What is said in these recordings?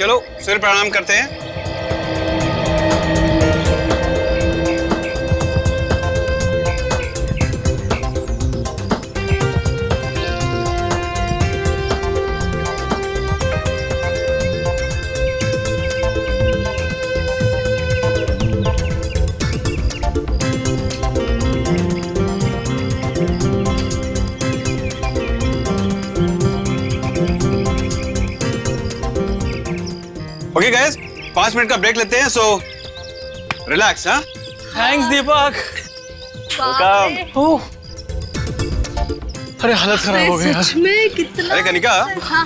चलो सूर्य प्रणाम करते हैं। ओके गाइस, 5 मिनट का ब्रेक लेते हैं, सो रिलैक्स। हाँ, थैंक्स दीपक। अरे हालत खराब हो गई यार। सच में कितना। अरे कनिका, हाँ।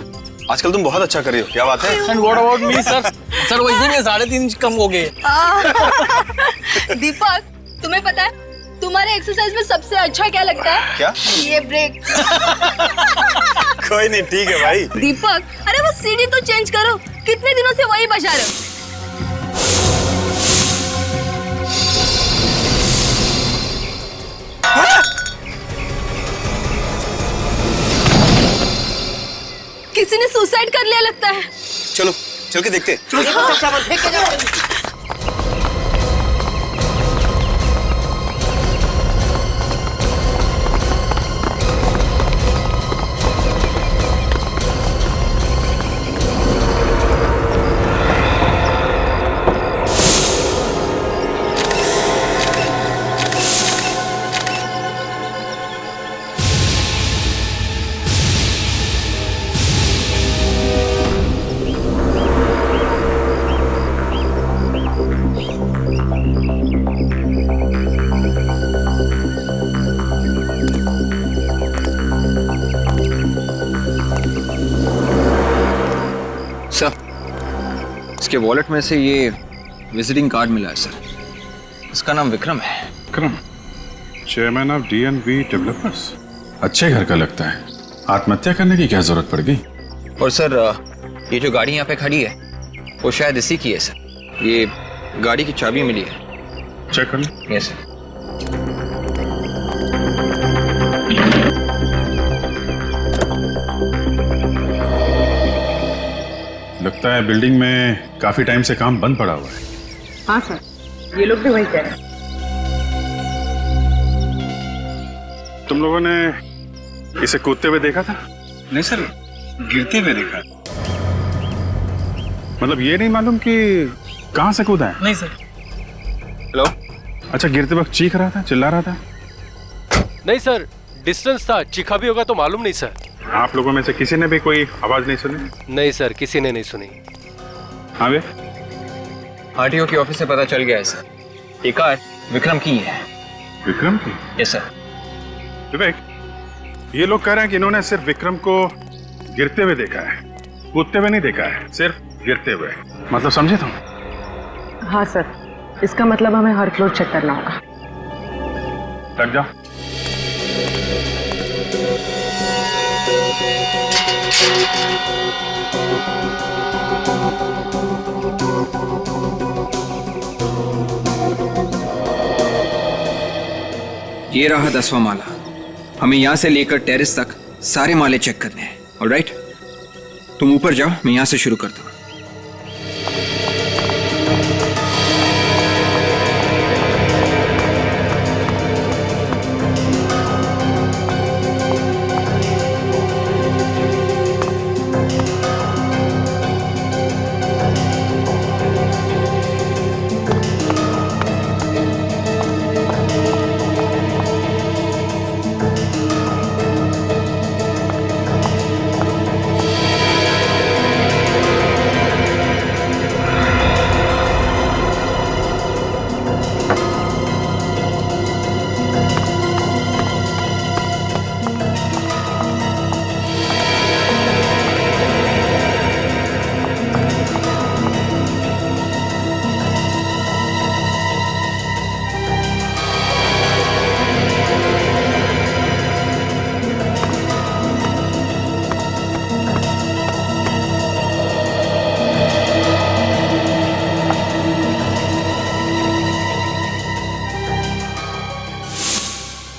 आजकल तुम बहुत अच्छा कर रही हो, क्या बात है? And what about me sir? Sir वैसे में 3.5 इंच कम हो गए। दीपक, तुम्हें पता है तुम्हारे एक्सरसाइज में सबसे अच्छा क्या लगता है? क्या? ये ब्रेक। कोई नहीं, ठीक है भाई। दीपक, अरे वो सीढ़ी तो चेंज करो, कितने दिनों से वही बजा रहे हो। किसी ने सुसाइड कर लिया लगता है। चलो चल के देखते हैं। सर, इसके वॉलेट में से ये विजिटिंग कार्ड मिला है सर। इसका नाम विक्रम है। Vikram, chairman of DNB developers. अच्छे घर का लगता है। आत्महत्या करने की क्या जरूरत पड़ गई? और सर, ये जो गाड़ी यहाँ पे खड़ी है वो शायद इसी की है सर। ये गाड़ी की चाबी मिली है। चेक कर लो। Yes sir. लगता है बिल्डिंग में काफी टाइम से काम बंद पड़ा हुआ है। हाँ सर, ये लोग भी वही कह रहे हैं। तुम लोगों ने इसे कूदते हुए देखा था? नहीं सर, गिरते हुए देखा। मतलब ये नहीं मालूम कि कहाँ से कूदा है? नहीं सर। हेलो। अच्छा, गिरते वक्त चीख रहा था, चिल्ला रहा था? नहीं सर, डिस्टेंस था, चीखा भी होगा तो मालूम नहीं सर। आप लोगों में से किसी ने भी कोई आवाज नहीं सुनी? नहीं सर, किसी ने नहीं सुनी। हाँ वे? आरटीओ के ऑफिस से पता चल गया है सर। ये कार विक्रम की है। विक्रम की? Yes sir. विवेक, ये लोग कह रहे हैं कि इन्होंने सिर्फ विक्रम को गिरते हुए देखा है, कूदते हुए नहीं देखा है, सिर्फ गिरते हुए। मतलब समझे तुम? हाँ सर, इसका मतलब हमें हर फ्लोर चेक करना होगा। लग जाओ। ये रहा 10वां माला। हमें यहाँ से लेकर टेरेस तक सारे माले चेक करने हैं। ऑलराइट, तुम ऊपर जाओ, मैं यहाँ से शुरू करता हूँ।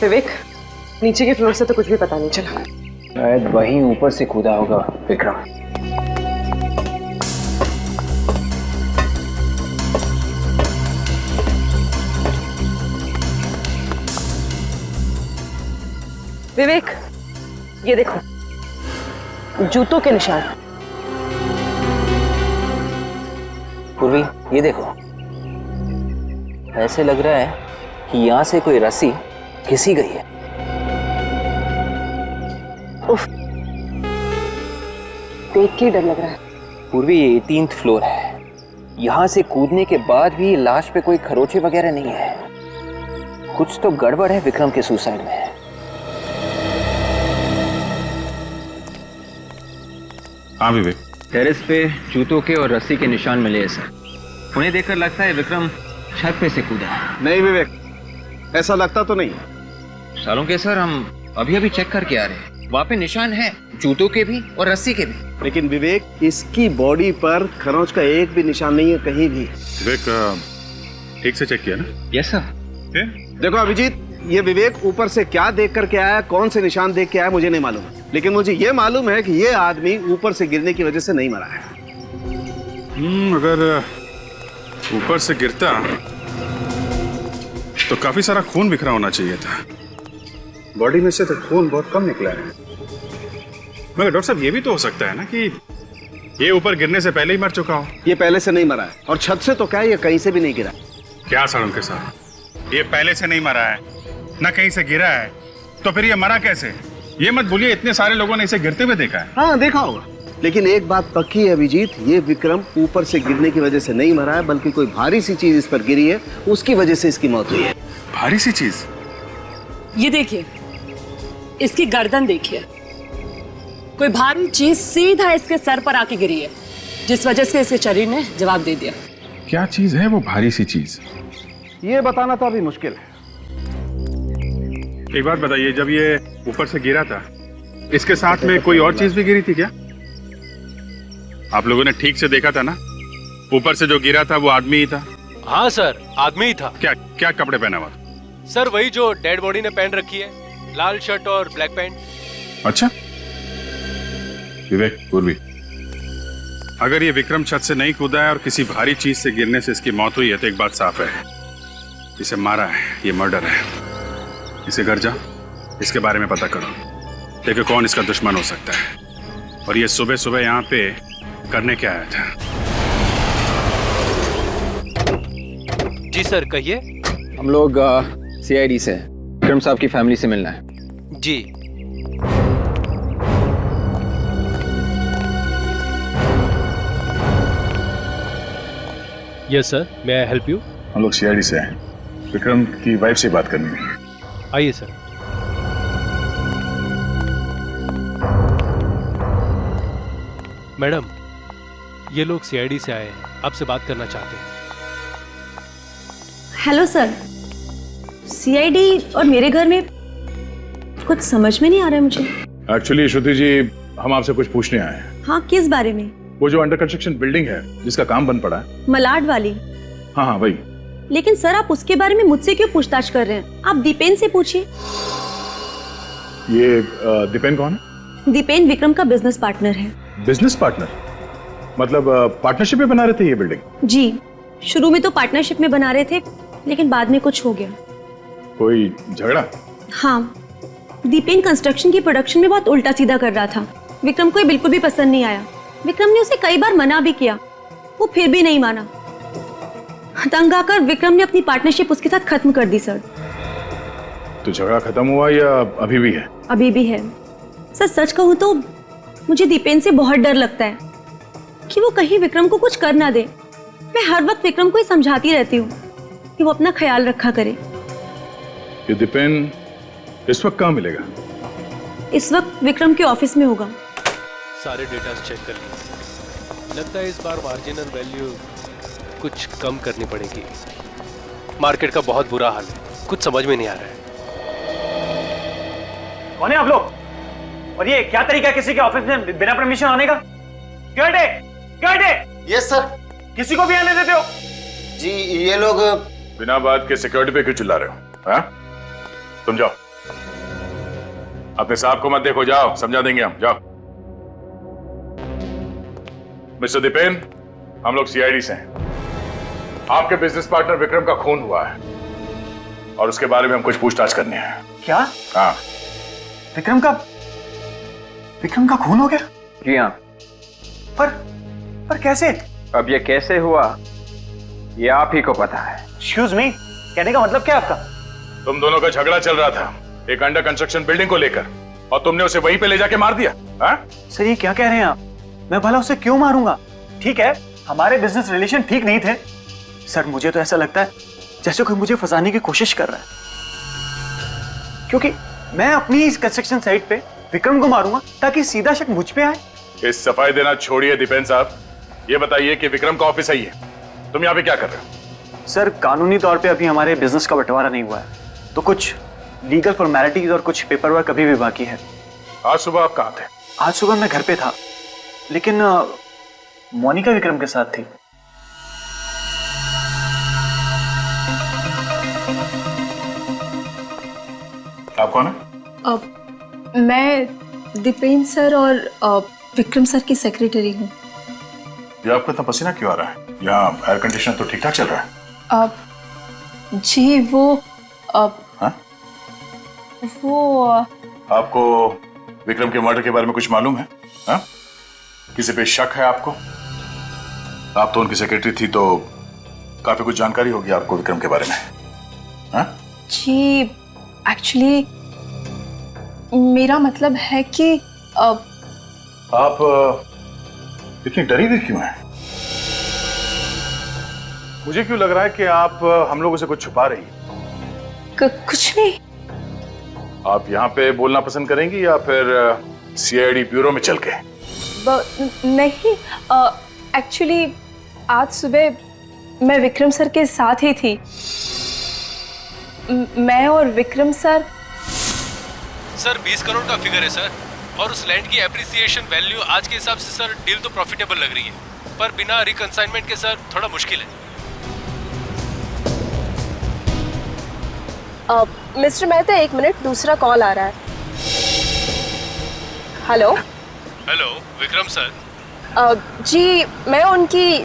विवेक, नीचे के फ्लोर से तो कुछ भी पता नहीं चला। शायद वहीं ऊपर से कूदा होगा विक्रम। विवेक, ये देखो जूतों के निशान। पूर्वी, ये देखो, ऐसे लग रहा है कि यहाँ से कोई रस्सी घिसी गई है। उफ, देख के डर लग रहा है। पूर्वी, ये 18th फ्लोर है। यहाँ से कूदने के बाद भी लाश पे कोई खरोचे वगैरह नहीं है। कुछ तो गड़बड़ है विक्रम के सुसाइड में। हाँ विवेक, टेरेस पे जूतों के और रस्सी के निशान मिले हैं सर। उन्हें देखकर लगता है विक्रम छत पे से कूदा है। नहीं विवेक, ऐसा लगता तो नहीं। सालों के सर, हम अभी अभी चेक करके आ रहे हैं। वहाँ पे निशान है, जूतों के भी और रस्सी के भी। लेकिन विवेक, इसकी बॉडी पर खरोंच का एक भी निशान नहीं है कहीं भी। विवेक ठीक से चेक किया ना? Yes sir. देखो अभिजीत, ये विवेक ऊपर से क्या देख करके आया, कौन से निशान देख के आया मुझे नहीं मालूम, लेकिन मुझे ये मालूम है कि ये आदमी ऊपर से गिरने की वजह से नहीं मरा है। अगर ऊपर से गिरता तो काफी सारा खून बिखरा होना चाहिए था। बॉडी में से तो खून बहुत कम निकला है। मगर डॉक्टर साहब, ये भी तो हो सकता है ना कि ये ऊपर गिरने से पहले ही मर चुका हो। ये पहले से नहीं मरा है, और छत से तो क्या, ये कहीं से भी नहीं गिरा। क्या सालों के साथ, ये पहले से नहीं मरा है, ना कहीं से गिरा है, तो फिर ये मरा कैसे? ये मत भूलिए, इतने सारे लोगों ने इसे गिरते हुए देखा है। हाँ देखा होगा, लेकिन एक बात पक्की है अभिजीत, ये विक्रम ऊपर से गिरने की वजह से नहीं मरा है, बल्कि कोई भारी सी चीज इस पर गिरी है, उसकी वजह से इसकी मौत हुई है। भारी सी चीज? ये देखिए, इसकी गर्दन देखिए, कोई भारी चीज सीधा इसके सर पर आके गिरी है, जिस वजह से इसके शरीर ने जवाब दे दिया। क्या चीज है वो भारी सी चीज? ये बताना तो अभी मुश्किल है। एक बात बताइए, जब ये ऊपर से गिरा था, इसके साथ में कोई और चीज भी गिरी थी क्या? आप लोगों ने ठीक से देखा था ना? ऊपर से जो गिरा था वो आदमी ही था? हाँ सर, आदमी ही था। क्या क्या कपड़े पहना हुआ था? सर वही जो डेड बॉडी ने पहन रखी है, लाल शर्ट और ब्लैक पैंट। अच्छा विवेक, पूर्वी, अगर ये विक्रम छत से नहीं कूदा है और किसी भारी चीज से गिरने से इसकी मौत हुई है, तो एक बात साफ है, इसे मारा है, ये मर्डर है। इसे घर जा, इसके बारे में पता करो, देखो कौन इसका दुश्मन हो सकता है, और ये सुबह सुबह यहाँ पे करने क्या आया था। जी सर, कहिए। हम लोग CID से विक्रम साहब की फैमिली से मिलना है। जी। Yes sir, may I help you? हम लोग CID से हैं, विक्रम की वाइफ से बात करनी है। आइए सर। मैडम, ये लोग CID से आए हैं, आपसे बात करना चाहते हैं। हेलो सर, CID और मेरे घर में कुछ समझ में नहीं आ रहा है मुझे। एक्चुअली श्रुति जी, हम आपसे कुछ पूछने आए हैं। हाँ, किस बारे में? वो जो अंडर कंस्ट्रक्शन बिल्डिंग है जिसका काम बंद पड़ा है। मलाड वाली? हाँ हाँ वही। लेकिन सर, आप उसके बारे में मुझसे क्यों पूछताछ कर रहे हैं? आप दीपेन से पूछिए। ये दीपेन कौन है? दीपेन विक्रम का बिजनेस पार्टनर है। Business partner? मतलब पार्टनरशिप में बना रहे थे ये बिल्डिंग? जी, शुरू में तो पार्टनरशिप में बना रहे थे, लेकिन बाद में कुछ हो गया। कोई झगड़ा? हाँ, दीपेन कंस्ट्रक्शन की प्रोडक्शन में बहुत उल्टा सीधा कर रहा था। विक्रम को ये बिल्कुल भी पसंद नहीं आया। विक्रम ने उसे कई बार मना भी किया, वो फिर भी नहीं माना। तंग आकर विक्रम ने अपनी पार्टनरशिप उसके साथ खत्म कर दी सर। तो झगड़ा खत्म हुआ या अभी भी है? अभी भी है सर। सच कहूँ तो मुझे दीपेन से बहुत डर लगता है कि वो कहीं विक्रम को कुछ कर ना दे। मैं हर वक्त विक्रम को ही समझाती रहती हूँ कि वो अपना ख्याल रखा करे। ये दीपेन इस वक्त कहाँ मिलेगा? इस वक्त विक्रम के ऑफिस में होगा। सारे डेटा चेक कर लिए, लगता है इस बार मार्जिनल वैल्यू कुछ कम करनी पड़ेगी। मार्केट का बहुत बुरा हाल है, कुछ समझ में नहीं आ रहा है। कौन है आप लोग? और ये क्या तरीका है किसी के ऑफिस में बिना परमिशन आने का? गार्ड! Yes sir. किसी को भी आने देते हो? जी, ये लोग बिना बात के सिक्योरिटी पे क्यों चिल्ला रहे हो? हाँ? तुम जाओ, अपने साहब को मत देखो, जाओ, समझा देंगे हम, जाओ। मिस्टर दीपेन, हम लोग CID से हैं। आपके बिजनेस पार्टनर विक्रम का खून हुआ है और उसके बारे में हम कुछ पूछताछ करनी है। क्या? हाँ, विक्रम का खून हो गया? जी हाँ। पर कैसे? अब ये कैसे हुआ ये आप ही को पता है। एक्सक्यूज मी, कहने का मतलब क्या आपका? तुम दोनों का झगड़ा चल रहा था एक अंडर कंस्ट्रक्शन बिल्डिंग को लेकर, और तुमने उसे वहीं पे ले जाके मार दिया। हाँ? सर ये क्या कह रहे हैं आप? मैं भला उसे क्यों मारूंगा? ठीक है, हमारे बिजनेस रिलेशन ठीक नहीं थे। सर मुझे तो ऐसा लगता है जैसे कोई मुझे फंसाने की कोशिश कर रहा है, क्योंकि मैं अपनी इस कंस्ट्रक्शन साइट पे विक्रम को मारूंगा ताकि सीधा शक मुझ पे आए। इस सफाई देना छोड़िए दीपेन साहब, ये बताइए कि विक्रम का ऑफिस है ये, तुम यहाँ पे क्या कर रहे हो? सर कानूनी तौर पे अभी हमारे बिजनेस का बंटवारा नहीं हुआ है, तो कुछ लीगल फॉर्मेलिटीज और कुछ पेपर वर्क अभी भी बाकी है। आज सुबह आप कहाँ थे? आज सुबह मैं घर पे था, लेकिन मोनिका विक्रम के साथ थी। आप कौन है? मैं दीपेन सर और विक्रम सर की सेक्रेटरी हूँ। ये आपको इतना पसीना क्यों आ रहा है? यहाँ एयर कंडीशनर तो ठीक ठाक चल रहा है। जी वो हाँ? आपको विक्रम के मर्डर के बारे में कुछ मालूम है? हाँ? किसी पे शक है आपको? आप तो उनकी सेक्रेटरी थी, तो काफी कुछ जानकारी होगी आपको विक्रम के बारे में। हाँ? जी एक्चुअली मेरा मतलब है कि आप इतनी डरी हुई क्यों हैं? मुझे क्यों लग रहा है कि आप हम लोगों से कुछ छुपा रही हैं? कुछ नहीं। आप यहाँ पे बोलना पसंद करेंगी या फिर सीआईडी ब्यूरो में चल के? नहीं, एक्चुअली आज सुबह मैं विक्रम सर के साथ ही थी। मैं और विक्रम सर 20 करोड़ का फिगर है सर, और उस लैंड की एप्रिसिएशन वैल्यू आज के हिसाब से सर डील तो प्रॉफिटेबल लग रही है, पर बिना रिकंसाइनमेंट के सर थोड़ा मुश्किल है। मिस्टर मेहता, एक मिनट, दूसरा कॉल आ रहा है। Hello Vikram sir. जी मैं उनकी।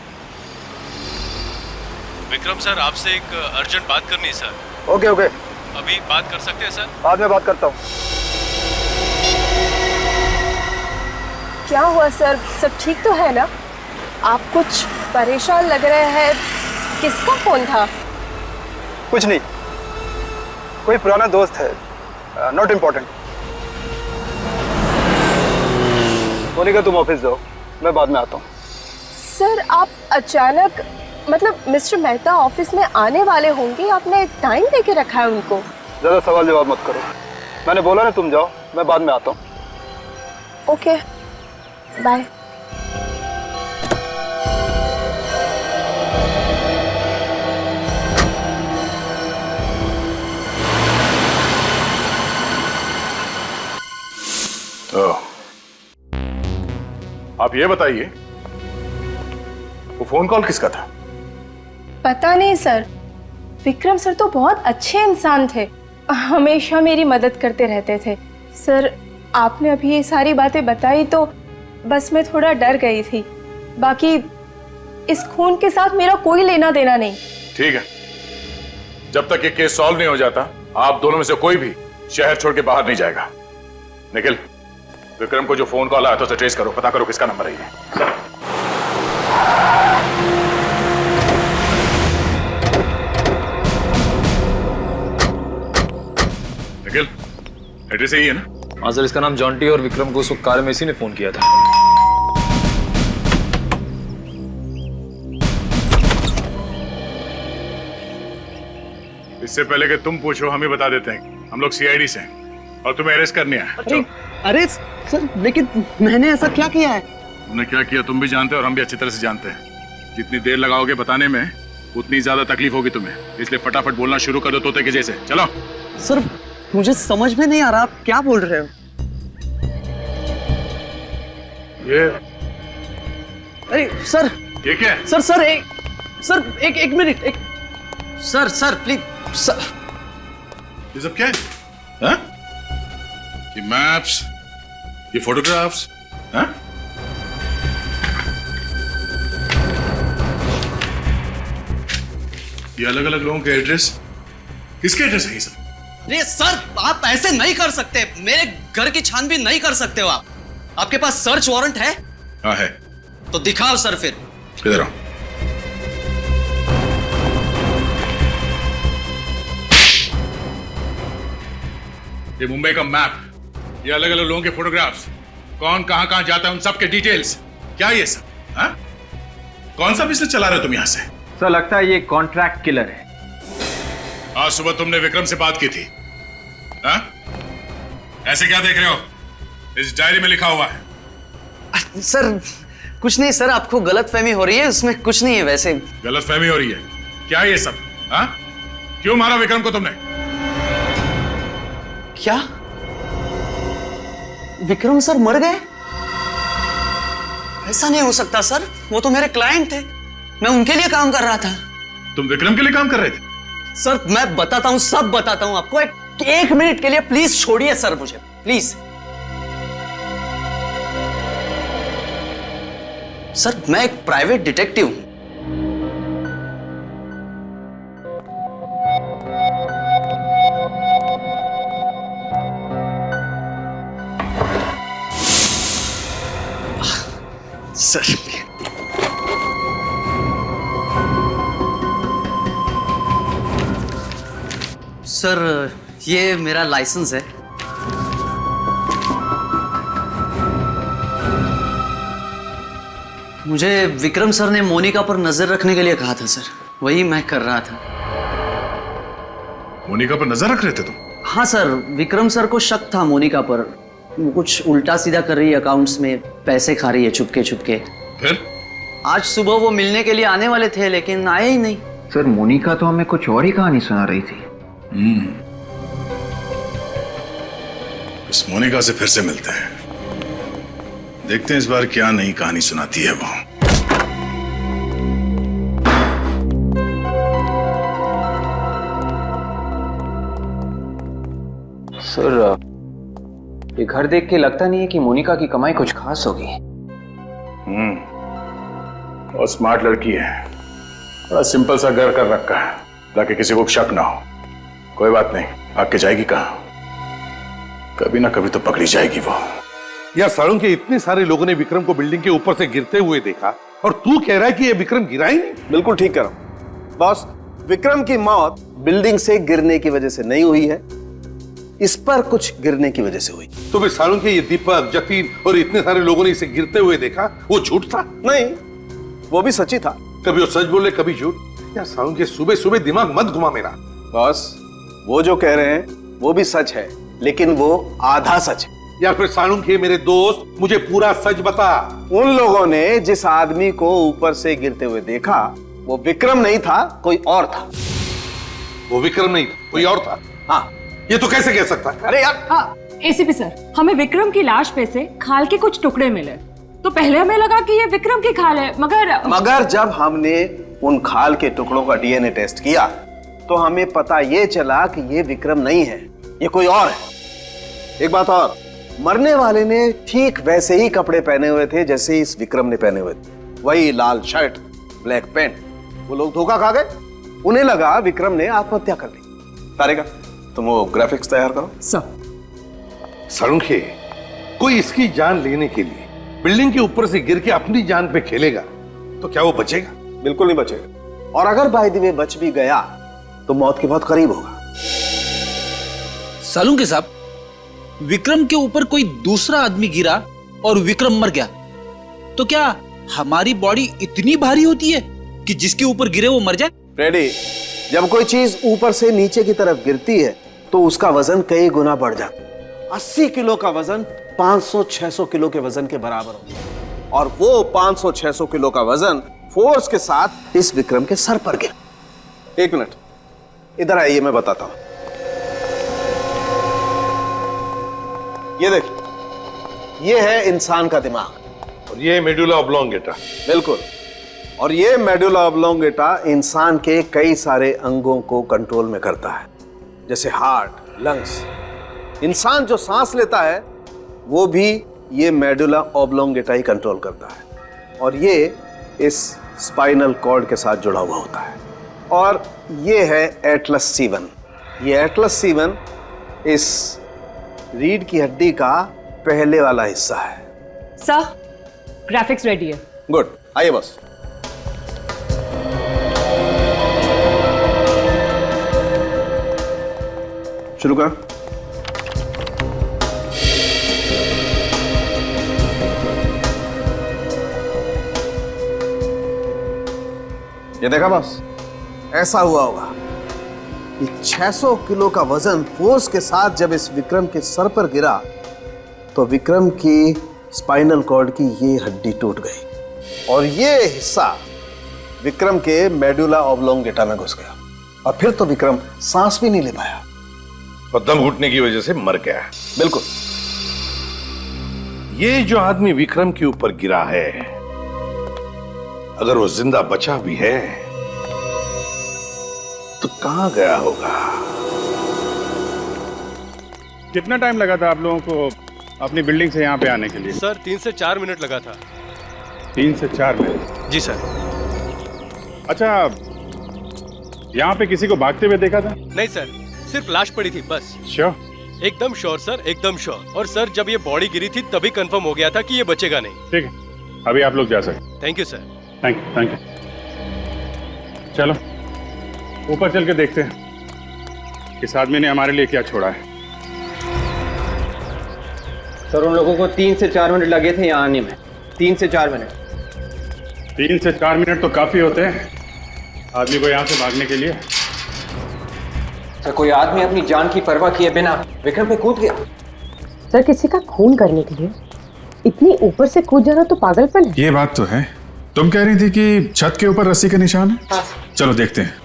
विक्रम सर आपसे एक अर्जेंट बात करनी है सर। ओके अभी बात कर सकते हैं सर? बाद में बात करता हूँ। क्या हुआ सर, सब ठीक तो है ना? आप कुछ परेशान लग रहे हैं, किसका फोन था? कुछ नहीं, कोई पुराना दोस्त है, नॉट इम्पोर्टेंट। मोनिका तुम ऑफिस जाओ, मैं बाद में आता हूँ। सर आप अचानक, मतलब मिस्टर मेहता ऑफिस में आने वाले होंगे, आपने टाइम देके रखा है उनको? ज्यादा सवाल जवाब मत करो, मैंने बोला ना तुम जाओ, मैं बाद में आता हूँ। Okay bye. तो आप ये बताइए, वो फोन कॉल किसका था? पता नहीं सर, विक्रम सर तो बहुत अच्छे इंसान थे, हमेशा मेरी मदद करते रहते थे। सर आपने अभी ये सारी बातें बताई तो बस मैं थोड़ा डर गई थी, बाकी इस खून के साथ मेरा कोई लेना देना नहीं। ठीक है, जब तक ये केस सॉल्व नहीं हो जाता आप दोनों में से कोई भी शहर छोड़ के बाहर नहीं जाएगा। निखिल, विक्रम को जो फोन कॉल आया था उसे ट्रेस करो, पता करो किसका नंबर है ये। निखिल, एड्रेस यही है ना? हाँ सर, इसका नाम जॉन्टी और विक्रम को उस वक्त कार में इसी ने फोन किया था। इससे पहले कि तुम पूछो हम ही बता देते हैं, हम लोग सीआईडी से हैं और तुम्हें अरेस्ट करने आए। अरे सर, लेकिन मैंने ऐसा क्या किया है? तुमने क्या किया तुम भी जानते हो और हम भी अच्छी तरह से जानते हैं। जितनी देर लगाओगे बताने में उतनी ज्यादा तकलीफ होगी तुम्हें, इसलिए फटाफट बोलना शुरू कर दो तोते के जैसे। चलो। सर मुझे समझ में नहीं आ रहा, आप क्या बोल रहे हो? ये अरे सर, ये क्या है? सर एक मिनट, एक सर प्लीज सर। ये सब क्या है? हाँ? ये मैप्स, ये फोटोग्राफ्स, हाँ? ये अलग अलग लोगों के एड्रेस, किसके एड्रेस है ये सब? अरे सर, आप ऐसे नहीं कर सकते। मेरे घर की छानबीन नहीं कर सकते हो आप। आपके पास सर्च वारंट है? हाँ है। तो दिखाओ सर फिर। इधर आओ। ये मुंबई का मैप, ये अलग अलग लोगों के फोटोग्राफ्स, कौन कहां कहां जाता है उन सब के डिटेल्स, क्या ये सब? हाँ? कौन सा बिजनेस चला रहे हो तुम यहां से? सर लगता है ये कॉन्ट्रैक्ट किलर है। आज सुबह तुमने विक्रम से बात की थी, हाँ? ऐसे क्या देख रहे हो? इस डायरी में लिखा हुआ है। सर कुछ नहीं सर, आपको गलतफहमी हो रही है, उसमें कुछ नहीं है। वैसे गलतफहमी हो रही है? क्या ये सब? हाँ? क्यों मारा विक्रम को तुमने? क्या विक्रम सर मर गए? ऐसा नहीं हो सकता सर, वो तो मेरे क्लाइंट थे, मैं उनके लिए काम कर रहा था। तुम विक्रम के लिए काम कर रहे थे? सर मैं बताता हूं, सब बताता हूं आपको। एक मिनट के लिए प्लीज छोड़िए सर मुझे, प्लीज। सर मैं एक प्राइवेट डिटेक्टिव हूं। सर सर ये मेरा लाइसेंस है। मुझे विक्रम सर ने मोनिका पर नजर रखने के लिए कहा था सर, वही मैं कर रहा था। मोनिका पर नजर रख रहे थे तुम? हाँ सर, विक्रम सर को शक था मोनिका पर, वो कुछ उल्टा सीधा कर रही है, अकाउंट्स में पैसे खा रही है चुपके चुपके। फिर आज सुबह वो मिलने के लिए आने वाले थे लेकिन आए ही नहीं। सर मोनिका तो हमें कुछ और ही कहानी सुना रही थी। इस मोनिका से फिर से मिलते हैं, देखते हैं इस बार क्या नई कहानी सुनाती है वो। सर ये घर देख के लगता नहीं है कि मोनिका की कमाई कुछ खास होगी। और स्मार्ट लड़की है, बड़ा सिंपल सा घर कर रखा है ताकि किसी को शक ना हो। कोई बात नहीं, भाग के जाएगी कहाँ? कभी ना कभी तो पकड़ी जाएगी वो। यार सालुंखे के इतने सारे लोगों ने विक्रम को बिल्डिंग के ऊपर से गिरते हुए देखा और तू कह रहा है कि ये विक्रम गिरा ही नहीं? बिल्कुल ठीक कह रहा हूं बॉस। विक्रम की मौत बिल्डिंग से गिरने की वजह से नहीं हुई है, इस पर कुछ गिरने की वजह से हुई। तो फिर सालुंखे ये दीपक, जतीन और इतने सारे लोगों ने इसे गिरते हुए देखा, वो झूठ था? नहीं, वो भी सच्ची था। कभी वो सच बोले कभी झूठ। यार सालुंखे सुबह सुबह दिमाग मत घुमा मेरा। बॉस वो जो कह रहे हैं वो भी सच है, लेकिन वो आधा सच है। यार फिर सालुंखे मेरे दोस्त, मुझे पूरा सच बता। उन लोगों ने जिस आदमी को ऊपर से गिरते हुए देखा वो विक्रम नहीं था, कोई और था। वो विक्रम नहीं था, कोई और था? हाँ। ये तो कैसे कह सकता है? अरे यार हाँ, एसीपी सर, हमें विक्रम की लाश पे से खाल के कुछ टुकड़े मिले, तो पहले हमें लगा कि ये विक्रम की खाल है, मगर जब हमने उन खाल के टुकड़ों का डीएनए टेस्ट किया तो हमें पता ये चला कि ये विक्रम नहीं है, ये कोई और है। एक बात और, मरने वाले ने ठीक वैसे ही कपड़े पहने हुए थे जैसे इस विक्रम ने पहने हुए थे, वही लाल शर्ट, ब्लैक पैंट। वो लोग धोखा खा गए, उन्हें लगा विक्रम ने आत्महत्या कर ली। तारिका तुम वो ग्राफिक्स तैयार करो। सालुंखे, कोई इसकी जान लेने के लिए बिल्डिंग के ऊपर से गिर के अपनी जान पे खेलेगा तो क्या वो बचेगा? बिल्कुल नहीं बचेगा, और अगर बाय द वे बच भी गया तो मौत के बहुत करीब होगा। सालुंखे साहब, विक्रम के ऊपर कोई दूसरा आदमी गिरा और विक्रम मर गया, तो क्या हमारी बॉडी इतनी भारी होती है कि जिसके ऊपर गिरे वो मर जाए? फ्रेडी, जब कोई चीज ऊपर से नीचे की तरफ गिरती है तो उसका वजन कई गुना बढ़ जाता है। 80 किलो का वजन 500-600 किलो के वजन के बराबर होता है, और वो 500-600 किलो का वजन फोर्स के साथ इस विक्रम के सर पर गिरा। एक मिनट, इधर आइए, मैं बताता हूं। ये देखिए, ये है इंसान का दिमाग और ये मेडुला ऑब्लोंगेटा। बिल्कुल, और ये मेडुला ऑब्लोंगेटा इंसान के कई सारे अंगों को कंट्रोल में करता है, जैसे हार्ट, लंग्स। इंसान जो सांस लेता है वो भी ये मेडुला ऑब्लोंगेटा ही कंट्रोल करता है, और ये इस स्पाइनल कॉर्ड के साथ जुड़ा हुआ होता है। और ये है एटलस C1। ये एटलस C1 इस रीढ़ की हड्डी का पहले वाला हिस्सा है। सर, ग्राफिक्स रेडी है। गुड, आइए बस। शुरू कर। ये देखा बस, ऐसा हुआ होगा कि 600 किलो का वजन फोर्स के साथ जब इस विक्रम के सर पर गिरा तो विक्रम की स्पाइनल कॉर्ड की ये हड्डी टूट गई और ये हिस्सा विक्रम के मेडुला ऑब्लोंगेटा में घुस गया और फिर तो विक्रम सांस भी नहीं ले पाया और दम घुटने की वजह से मर गया। बिल्कुल। ये जो आदमी विक्रम के ऊपर गिरा है, अगर वो जिंदा बचा भी है तो कहां गया होगा? कितना टाइम लगा था आप लोगों को अपनी बिल्डिंग से यहाँ पे आने के लिए? सर 3 से 4 मिनट लगा था। 3 से 4 मिनट? जी सर। अच्छा, यहाँ पे किसी को भागते हुए देखा था? नहीं सर, सिर्फ लाश पड़ी थी बस। श्योर? एकदम श्योर सर, एकदम श्योर। और सर जब ये बॉडी गिरी थी तभी कंफर्म हो गया था कि ये बचेगा नहीं। ठीक है, अभी आप लोग जा सकते। Thank you sir. Thank you, thank you. चलो ऊपर चल के देखते हैं इस आदमी ने हमारे लिए क्या छोड़ा है। सर उन लोगों को 3 से 4 मिनट लगे थे यहाँ आने में। 3 से 4 मिनट। 3 से 4 मिनट तो काफी होते हैं आदमी को यहाँ से भागने के लिए। सर कोई आदमी अपनी जान की परवाह किए बिना विक्रम पे कूद गया। सर किसी का खून करने के लिए इतनी ऊपर से कूद जाना तो पागलपन है। ये बात तो है। तुम कह रही थी कि छत के ऊपर रस्सी के निशान है? हाँ। चलो देखते हैं।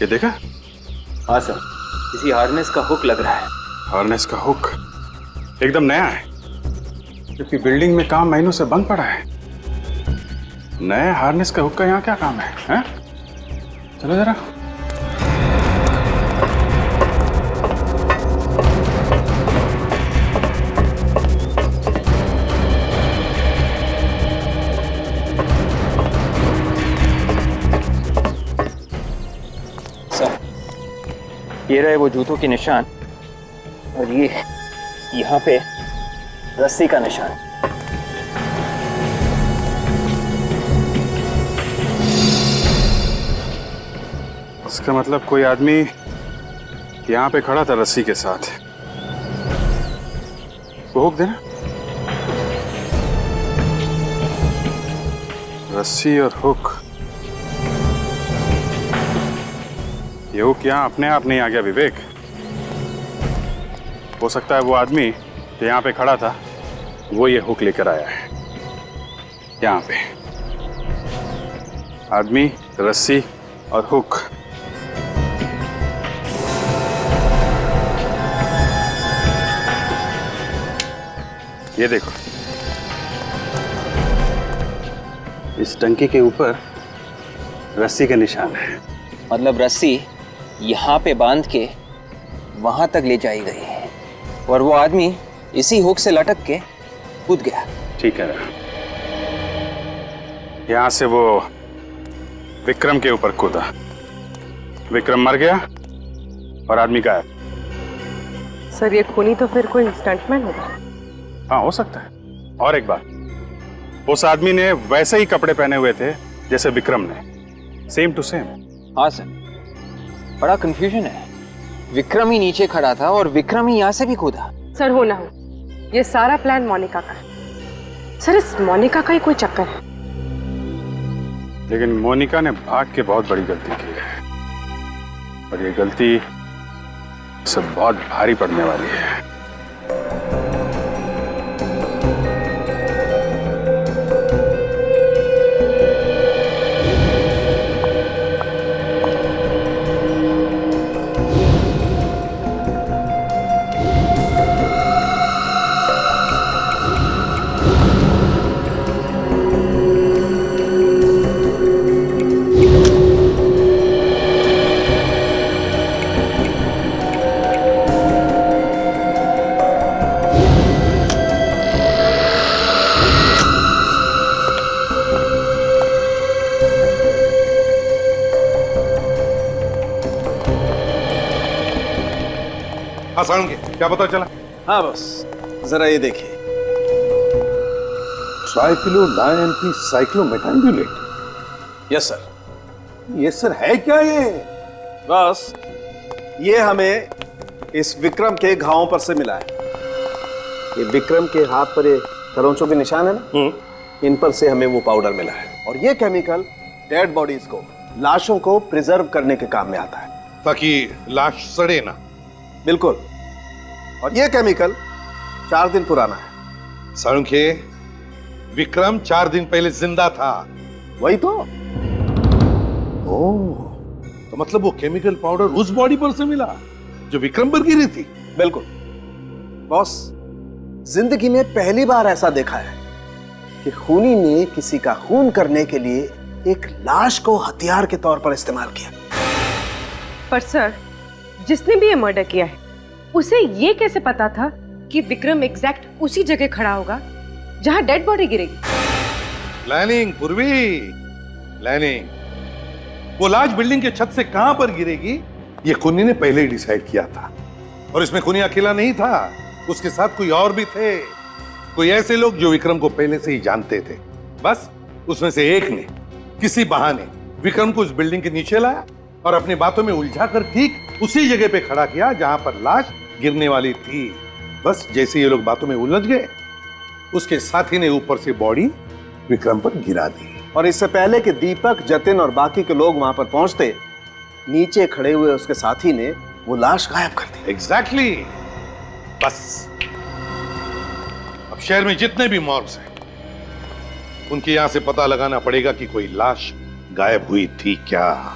ये देखा? हाँ सर, किसी हार्नेस का हुक लग रहा है। हार्नेस का हुक एकदम नया है, क्योंकि बिल्डिंग में काम महीनों से बंद पड़ा है। नए हार्नेस का हुक का यहाँ क्या काम है, हैं? चलो जरा। ये रहे वो जूतों के निशान और ये यहाँ पे रस्सी का निशान। इसका मतलब कोई आदमी यहाँ पे खड़ा था रस्सी के साथ। वो हुक देना। रस्सी और हुक। ये हुक यहाँ अपने आप नहीं आ गया विवेक। हो सकता है वो आदमी जो यहाँ पे खड़ा था वो ये हुक लेकर आया है। यहाँ पे आदमी, रस्सी और हुक। ये देखो, इस टंकी के ऊपर रस्सी के निशान है। मतलब रस्सी यहाँ पे बांध के वहां तक ले जाई गई है और वो आदमी इसी हुक से लटक के कूद गया। ठीक है, यहां से वो विक्रम के ऊपर कूदा। विक्रम मर गया और आदमी गायब। सर ये खूनी तो फिर कोई स्टंटमैन होगा। हाँ हो सकता है। और एक बात, उस आदमी ने वैसे ही कपड़े पहने हुए थे जैसे विक्रम ने, सेम टू सेम। हाँ सर, बड़ा कंफ्यूजन है। विक्रम ही नीचे खड़ा था और विक्रम ही यहाँ से भी कूदा। सर हो ना हो, ये सारा प्लान मोनिका का है। सर इस मोनिका का ही कोई चक्कर है। लेकिन मोनिका ने भाग के बहुत बड़ी गलती की है और ये गलती सब बहुत भारी पड़ने वाली है। हाँ साळुंखे, क्या पता चला? हाँ बस, जरा ये देखिए। ट्राइक्लोडायएम्पी साइक्लोमेटाम्बुलेट। Yes sir. ये सर है क्या ये? बस ये हमें इस विक्रम के घावों पर से मिला है। ये विक्रम के हाथ पर ये खरोंचों के निशान है ना, इन पर से हमें वो पाउडर मिला है। और ये केमिकल डेड बॉडीज को, लाशों को प्रिजर्व करने के काम में आता है, ताकि लाश सड़े ना। बिल्कुल। और ये केमिकल 4 दिन पुराना है। साळुंखे, विक्रम 4 दिन पहले जिंदा था। वही तो। ओह, तो मतलब वो केमिकल पाउडर उस बॉडी पर से मिला जो विक्रम पर गिरी थी? बिल्कुल बॉस, जिंदगी में पहली बार ऐसा देखा है कि खूनी ने किसी का खून करने के लिए एक लाश को हथियार के तौर पर इस्तेमाल किया। पर सर, जिसने भी ये मर्डर किया है उसे ये कैसे पता था कि विक्रम एग्जैक्ट उसी जगह खड़ा होगा जहां डेड बॉडी गिरेगी? प्लानिंग पूर्वी, प्लानिंग। वो लाश बिल्डिंग के छत से कहां पर गिरेगी ये खूनी ने पहले ही डिसाइड किया था। और इसमें खूनी अकेला नहीं था, उसके साथ कोई और भी थे, कोई ऐसे लोग जो विक्रम को पहले से ही जानते थे। बस उसमें से एक ने किसी बहाने विक्रम को उस बिल्डिंग के नीचे लाया और अपनी बातों में उलझाकर ठीक उसी जगह पे खड़ा किया जहां पर लाश गिरने वाली थी। बस जैसे ये लोग बातों में उलझ गए, उसके साथी ने ऊपर से बॉडी विक्रम पर गिरा दी। और इससे पहले कि दीपक, जतिन और बाकी के लोग वहां पर पहुंचते, नीचे खड़े हुए उसके साथी ने वो लाश गायब कर दी। एग्जैक्टली। बस अब शहर में जितने भी मॉर्ग्स हैं उनके यहां से पता लगाना पड़ेगा कि कोई लाश गायब हुई थी क्या।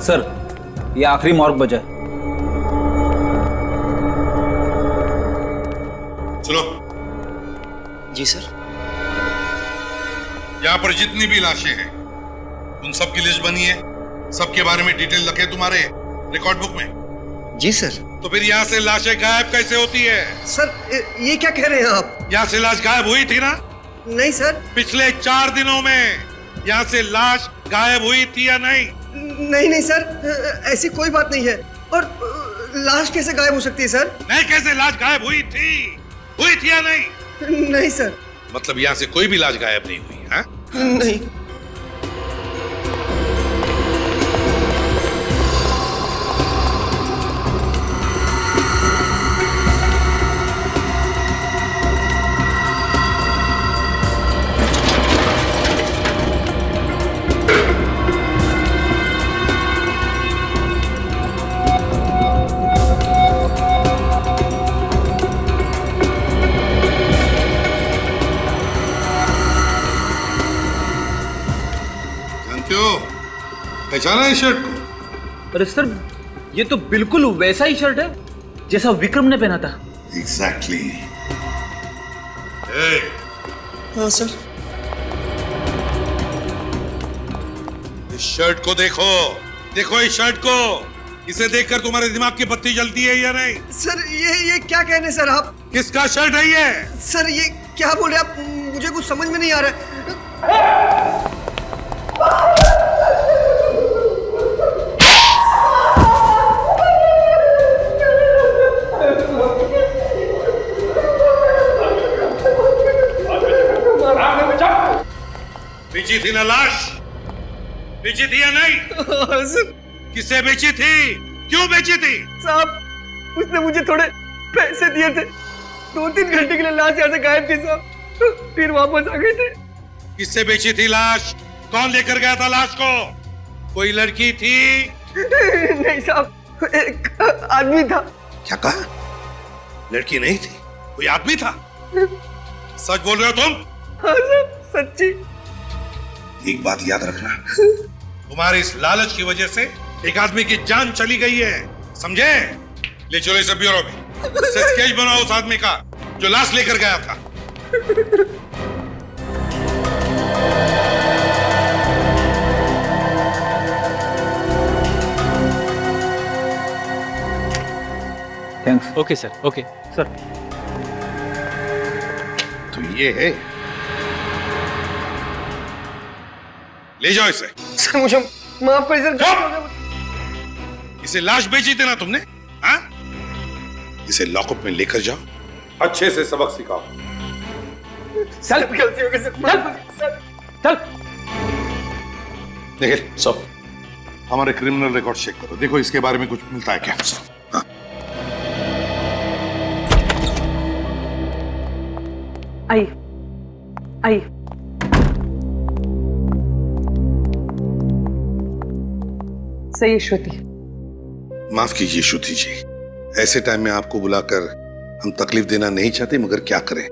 सर, ये आखिरी मॉर्ग बजा है। सुनो। जी सर। यहाँ पर जितनी भी लाशें हैं उन सब की लिस्ट बनी है, सबके बारे में डिटेल लिखे तुम्हारे रिकॉर्ड बुक में? जी सर। तो फिर यहाँ से लाशें गायब कैसे होती है? सर, ये क्या कह रहे हैं आप? यहाँ से लाश गायब हुई थी ना? नहीं सर। पिछले 4 दिनों में यहाँ से लाश गायब हुई थी या नहीं? नहीं सर, ऐसी कोई बात नहीं है। और लाश कैसे गायब हो सकती है सर? नहीं, कैसे लाश गायब हुई थी या नहीं? नहीं सर। मतलब यहाँ से कोई भी लाश गायब नहीं हुई? हाँ? नहीं। पहचाना इस शर्ट को? अरे सर, ये तो बिल्कुल वैसा ही शर्ट है जैसा विक्रम ने पहना था। एग्जैक्टली। हाँ सर। इस शर्ट को देखो, देखो इस शर्ट को। इसे देखकर तुम्हारे दिमाग की बत्ती जलती है या नहीं? सर, ये क्या कहने सर आप? किसका शर्ट है ये? सर, ये क्या बोल रहे आप? मुझे कुछ समझ में नहीं आ रहा है। बेची थी ना लाश? बेची थी या नहीं? किसे बेची थी? क्यों बेची थी? साहब, उसने मुझे थोड़े पैसे दिए थे। 2-3 घंटे के लिए लाश यहाँ से गायब थी साहब, फिर वापस आ गए थे। किससे बेची थी लाश? कौन लेकर गया था लाश को? कोई लड़की थी? नहीं साहब, एक आदमी था। क्या कहा? लड़की नहीं थी, कोई आदमी था? सच बोल रहे हो तुम? हाँ साहब, सच्ची। एक बात याद रखना, तुम्हारे इस लालच की वजह से एक आदमी की जान चली गई है, समझे? ले चलो इसे ब्यूरो में, इसे स्केच बनाओ उस आदमी का जो लाश लेकर गया था। Okay sir, okay sir. तो ये है, ले जाओ इसे। सर मुझे माफ कर सर। इसे लाश बेची थी ना तुमने? हाँ? इसे लॉकअप में लेकर जाओ, अच्छे से सबक सिखाओ। सर गलती हो गई सर। चल निखिल, सब हमारे क्रिमिनल रिकॉर्ड चेक करो, देखो इसके बारे में कुछ मिलता है क्या। हाँ। आइए आइए। सही श्रुति। माफ कीजिए श्रुति जी, ऐसे टाइम में आपको बुलाकर हम तकलीफ देना नहीं चाहते, मगर क्या करें,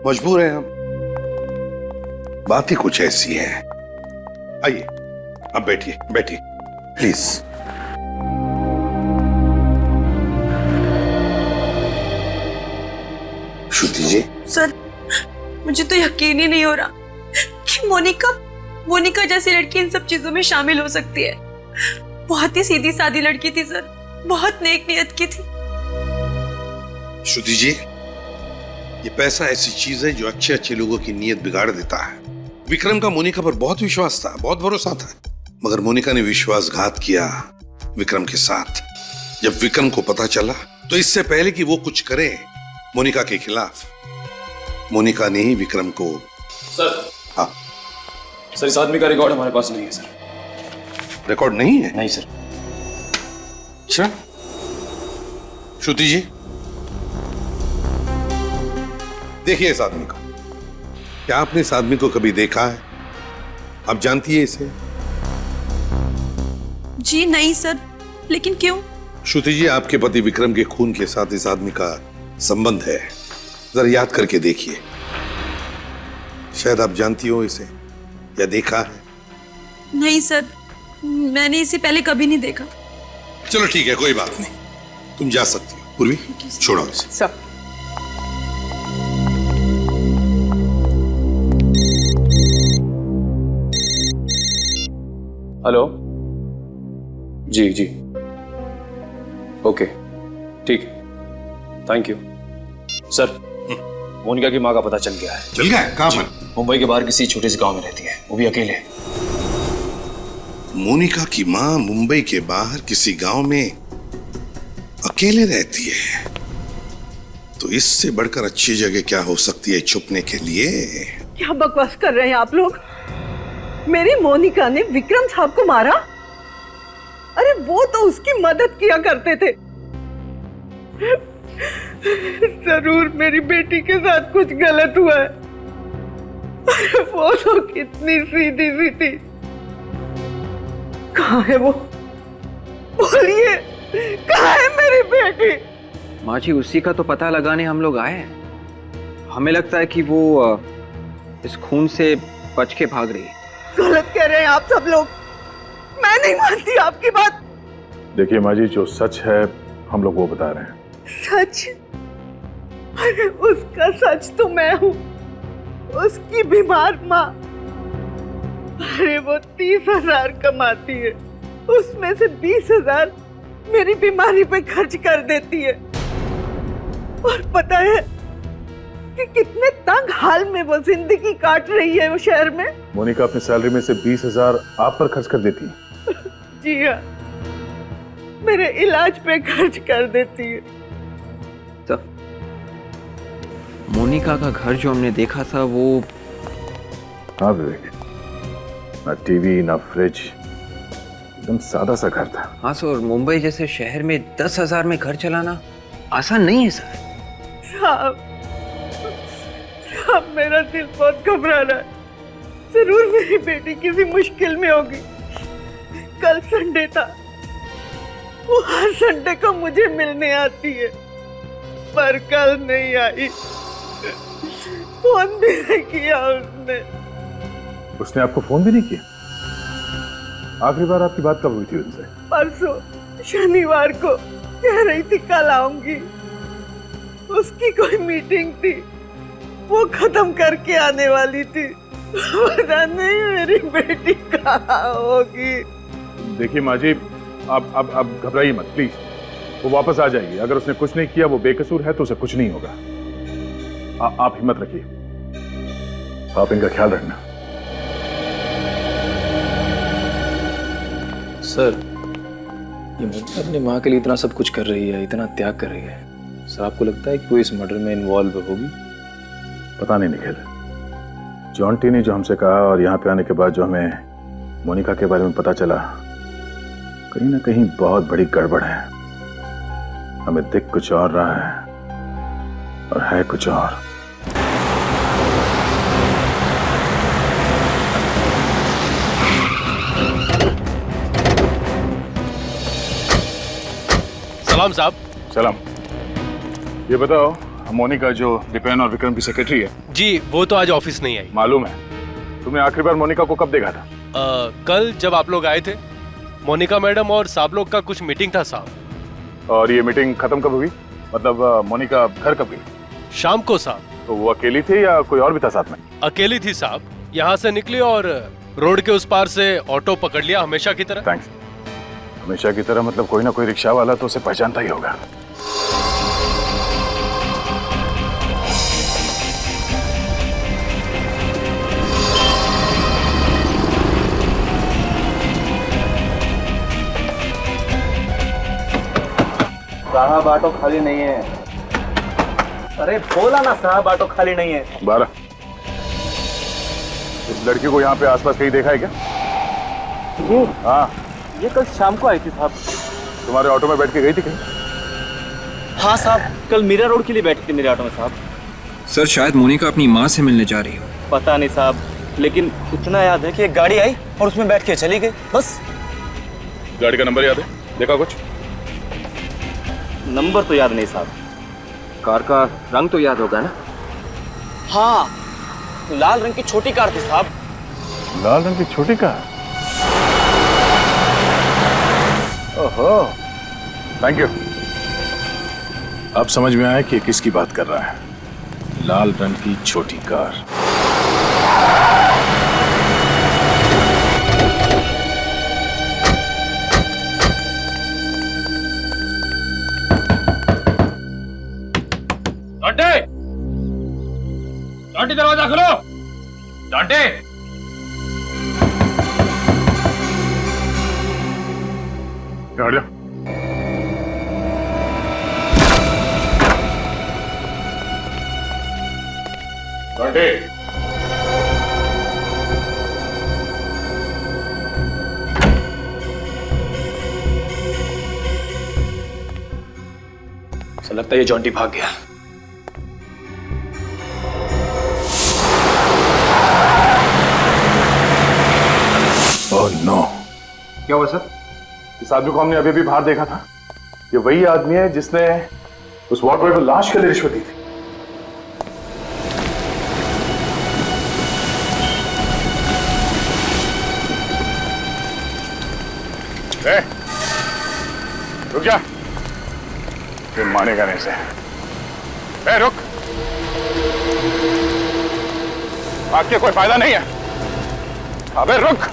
मजबूर हैं हम। बात ही कुछ ऐसी है। आइए अब बैठिए, बैठिए प्लीज। Shruti ji. सर मुझे तो यकीन ही नहीं हो रहा कि मोनिका जैसी लड़की इन सब चीजों में शामिल हो सकती है। बहुत ही सीधी सादी लड़की थी सर, बहुत नेक नियत की थी। श्रुति जी, ये पैसा ऐसी चीज है जो अच्छे अच्छे लोगों की नीयत बिगाड़ देता है। विक्रम का मोनिका पर बहुत विश्वास था, बहुत भरोसा था, मगर मोनिका ने विश्वासघात किया विक्रम के साथ। जब विक्रम को पता चला तो इससे पहले कि वो कुछ करे मोनिका के खिलाफ, मोनिका ने ही विक्रम को। सर। हाँ सर, इस आदमी का रिकॉर्ड हमारे पास नहीं है सर। रिकॉर्ड नहीं है? नहीं सर। अच्छा श्रुति जी, देखिए इस आदमी को, क्या आपने इस आदमी को कभी देखा है? आप जानती है इसे? जी नहीं सर, लेकिन क्यों? श्रुति जी, आपके पति विक्रम के खून के साथ इस आदमी का संबंध है, जरा याद करके देखिए, शायद आप जानती हो इसे या देखा है। नहीं सर, मैंने इसे पहले कभी नहीं देखा। चलो ठीक है, कोई बात नहीं, तुम जा सकती हो। पूर्वी छोड़ो इसे। सब हेलो जी जी, ओके ठीक है, थैंक यू सर। मोनिका की माँ का पता चल गया है। चल गया है? कहाँ पर? मुंबई के बाहर किसी छोटे से गांव में रहती है, वो भी अकेले। मोनिका की माँ मुंबई के बाहर किसी गांव में अकेले रहती है, तो इससे बढ़कर अच्छी जगह क्या हो सकती है छुपने के लिए? क्या बकवास कर रहे हैं आप लोग? मेरी मोनिका ने विक्रम साहब को मारा? अरे वो तो उसकी मदद किया करते थे। जरूर मेरी बेटी के साथ कुछ गलत हुआ है। अरे वो तो कितनी सीधी सी थी। कहाँ है वो? बोलिए, कहाँ है मेरी बेटी? माँ जी, उसी का तो पता लगाने हम लोग आए हैं। हमें लगता है कि वो इस खून से बच के भाग रही है। गलत कह रहे हैं आप सब लोग, मैं नहीं मानती आपकी बात। देखिए माँ जी, जो सच है हम लोग वो बता रहे हैं। सच? अरे उसका सच तो मैं हूँ, उसकी बीमार माँ। अरे वो 30,000 कमाती है, उसमें से 20,000 मेरी बीमारी पे खर्च कर देती है। और पता है कि कितने तंग हाल में वो जिंदगी काट रही है वो शहर में। मोनिका अपनी सैलरी में से 20,000 आप पर खर्च कर देती है? जी हाँ, मेरे इलाज पे खर्च कर देती है। तो मोनिका का घर जो हमने देखा था वो। हाँ विवेक, ना टीवी ना फ्रिज, एकदम सादा सा घर था। हाँ सर, मुंबई जैसे शहर में 10,000 में घर चलाना आसान नहीं है सर। साहब, मेरा दिल बहुत घबरा रहा है। जरूर मेरी बेटी किसी मुश्किल में होगी। कल संडे था, वो हर संडे को मुझे मिलने आती है, पर कल नहीं आई। फोन भी नहीं किया उसने। उसने आपको फोन भी नहीं किया? आखिरी बार आपकी बात कब हुई थी उनसे? परसों शनिवार को, कह रही थी कल आऊंगी। उसकी कोई मीटिंग थी, वो खत्म करके आने वाली थी। पता नहीं मेरी बेटी कहाँ होगी। देखिए माँ जी, आप घबराइए मत प्लीज। वो वापस आ जाएगी। अगर उसने कुछ नहीं किया, वो बेकसूर है तो उसे कुछ नहीं होगा। आप हिम्मत रखिए, आप इनका ख्याल रखना। सर, ये मोनिका अपनी माँ के लिए इतना सब कुछ कर रही है, इतना त्याग कर रही है। सर, आपको लगता है कि वो इस मर्डर में इन्वॉल्व होगी? पता नहीं निखिल, जॉन्टी ने जो हमसे कहा और यहाँ पे आने के बाद जो हमें मोनिका के बारे में पता चला, कहीं ना कहीं बहुत बड़ी गड़बड़ है। हमें दिख कुछ और रहा है और है कुछ और। सलाम साहब। सलाम। ये बताओ, मोनिका जो दीपेन और विक्रम की सेक्रेटरी है? जी, वो तो आज ऑफिस नहीं आई। मालूम है। तुमने आखिरी बार मोनिका को कब देखा था? कल जब आप लोग आए थे। मोनिका मैडम और साहब लोग का कुछ मीटिंग था साहब। और ये मीटिंग खत्म कब हुई? मतलब मोनिका घर कब गई? शाम को साहब। तो वो अकेली थी या कोई और भी था साथ में? अकेली थी साहब। यहाँ से निकली और रोड के उस पार से ऑटो पकड़ लिया, हमेशा की तरह। थैंक्स। हमेशा की तरह मतलब कोई ना कोई रिक्शा वाला तो उसे पहचानता ही होगा। साहब, ऑटो खाली नहीं है। अरे बोला ना साहब, ऑटो खाली नहीं है। 12। इस लड़की को यहाँ पे आसपास कहीं देखा है क्या? ये? हाँ, ये कल शाम को आई थी साहब। तुम्हारे ऑटो में बैठ के गई थी कहीं? हाँ साहब, कल मीरा रोड के लिए बैठी थी मेरे ऑटो में साहब। सर, शायद मोनिका अपनी माँ से मिलने जा रही हो। पता नहीं साहब, लेकिन इतना याद है कि एक गाड़ी आई और उसमें बैठ के चली गई, बस। गाड़ी का नंबर याद है? देखा कुछ? नंबर तो याद नहीं साहब। कार का रंग तो याद होगा ना? हाँ, लाल रंग की छोटी कार थी साहब। लाल रंग की छोटी कार? ओहो, थैंक यू। अब समझ में आया कि किसकी बात कर रहा है। लाल रंग की छोटी कार। डांटे! डांटे, दरवाजा खोलो! डांटे! गाड़िया। डांटे! ऐसा लगता है ये जॉन्टी भाग गया। Oh no. क्या हुआ सर? इस आदमी को हमने अभी भी बाहर देखा था। ये वही आदमी है जिसने उस वार्ड बॉय को लाश के लिए रिश्वत दी थी। रुक जा, ये मानेगा नहीं से। रुक, भाग के कोई फायदा नहीं है। अबे रुक।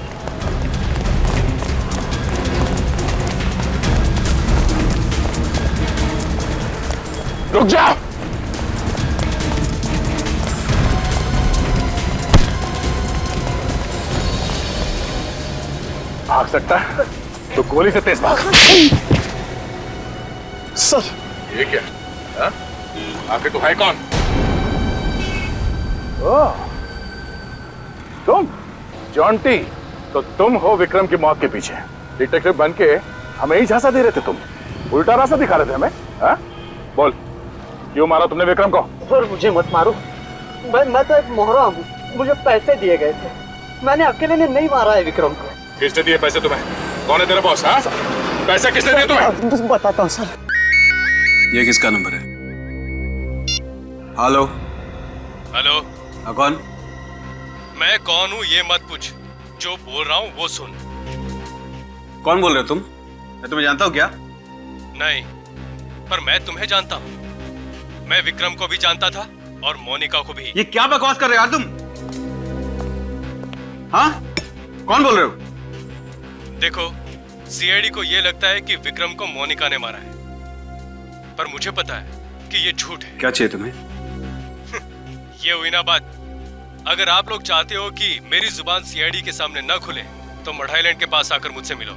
रुक जा। भाग सकता है तो गोली से तेज भाग। सर, ये क्या? हाँ? आखिर तू है कौन? ओह, तुम जॉन्टी? तो तुम हो विक्रम की मौत के पीछे। डिटेक्टिव बन के हमें ही झांसा दे रहे थे तुम। उल्टा रास्ता दिखा रहे थे हमें। हाँ? बोल, क्यों मारा तुमने विक्रम को? सर, मुझे मत मारो। मैं तो एक मोहरा हूँ, मुझे पैसे दिए गए थे। मैंने अकेले ने नहीं मारा है विक्रम को। किसने दिए पैसे तुम्हें? कौन है तेरा बॉस? हाँ? पैसे किसने दिए तुम्हें? बताता हूँ सर। ये किसका नंबर है? Hello hello. कौन? मैं कौन हूँ ये मत पूछ, जो बोल रहा हूँ वो सुन। कौन बोल रहे हो तुम? मैं तुम्हें जानता हूँ क्या? नहीं, पर मैं तुम्हें जानता हूँ। मैं विक्रम को भी जानता था और मोनिका को भी। ये क्या बकवास कर रहे हो यार तुम? हाँ? कौन बोल रहे हो? देखो, सीआईडी को ये लगता है कि विक्रम को मोनिका ने मारा है, पर मुझे पता है कि ये झूठ है। क्या चाहिए तुम्हें? ये हुई ना बात। अगर आप लोग चाहते हो कि मेरी जुबान सीआईडी के सामने न खुले तो मड आइलैंड के पास आकर मुझसे मिलो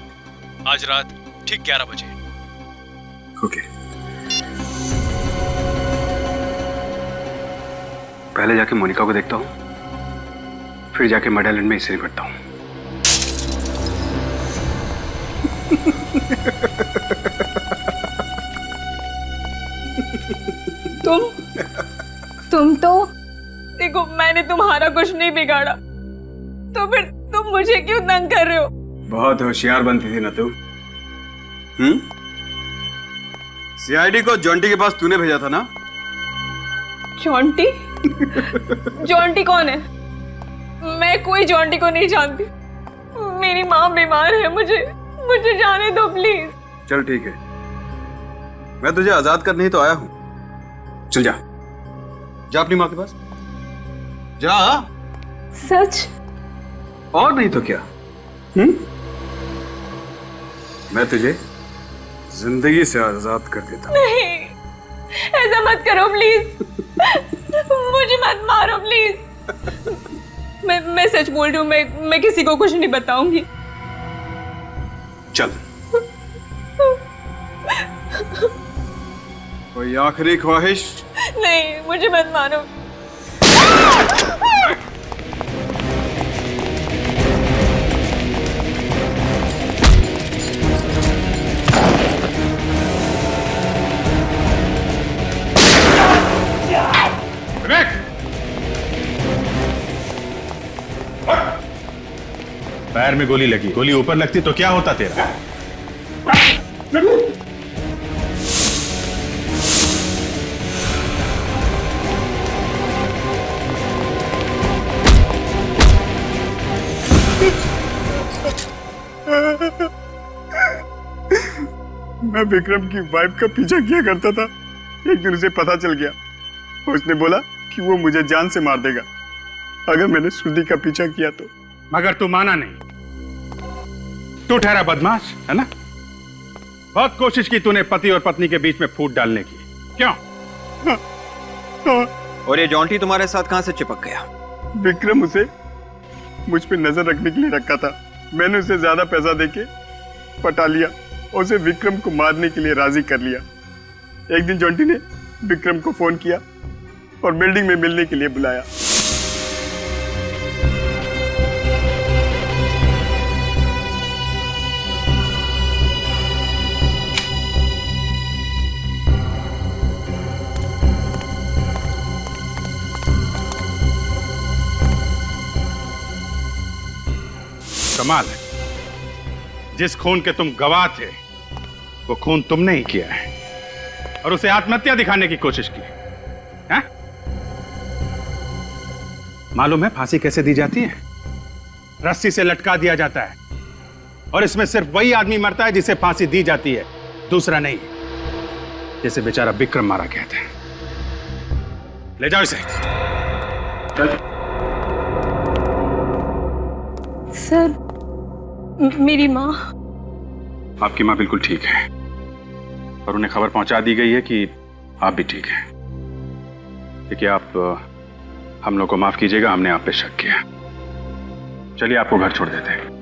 आज रात ठीक 11 बजे। ओके। पहले जाके मोनिका को देखता हूँ, फिर जाके मड आइलैंड में इससे निपटता हूँ। तुम तो देखो, मैंने तुम्हारा कुछ नहीं बिगाड़ा, तो फिर तुम मुझे क्यों तंग कर रहे हो? बहुत होशियार बनती थी ना तू। सीआईडी को जॉन्टी के पास तूने भेजा था ना? जॉन्टी? जॉन्टी कौन है? मैं कोई जॉन्टी को नहीं जानती। मेरी माँ बीमार है, मुझे जाने दो प्लीज। चल ठीक है, मैं तुझे आजाद करने ही तो आया हूं। चल जा अपनी माँ के पास जा। सच? और नहीं तो क्या? मैं तुझे जिंदगी से आजाद कर देता हूं। नहीं, ऐसा मत करो प्लीज। मुझे मत मारो प्लीज। मैं सच बोल रही हूँ, मैं किसी को कुछ नहीं बताऊंगी। चल। कोई आखिरी ख्वाहिश? नहीं, मुझे मत मारो। पैर में गोली लगी, गोली ऊपर लगती तो क्या होता तेरा? मैं विक्रम की वाइफ का पीछा किया करता था। एक दिन उसे पता चल गया, उसने बोला कि वो मुझे जान से मार देगा अगर मैंने श्रुति का पीछा किया तो। मगर तू माना नहीं, तू ठहरा बदमाश है ना। बहुत कोशिश की तूने पति और पत्नी के बीच में फूट डालने की, क्यों? और ये जॉन्टी तुम्हारे साथ कहां से चिपक गया? विक्रम उसे मुझ पे नजर रखने के लिए रखा था। मैंने उसे ज्यादा पैसा देके पटा लिया, उसे विक्रम को मारने के लिए राजी कर लिया। एक दिन जॉन्टी ने विक्रम को फोन किया और बिल्डिंग में मिलने के लिए बुलाया। कमाल है, जिस खून के तुम गवाह थे वो खून तुमने ही किया है और उसे आत्महत्या दिखाने की कोशिश की है? मालूम है फांसी कैसे दी जाती है? रस्सी से लटका दिया जाता है और इसमें सिर्फ वही आदमी मरता है जिसे फांसी दी जाती है, दूसरा नहीं। जैसे बेचारा विक्रम मारा गया था। ले जाओ इसे। सर, मेरी माँ? आपकी माँ बिल्कुल ठीक है और उन्हें खबर पहुंचा दी गई है कि आप भी ठीक हैं। देखिए, आप हम लोग को माफ कीजिएगा, हमने आप पे शक किया। चलिए आपको घर छोड़ देते हैं।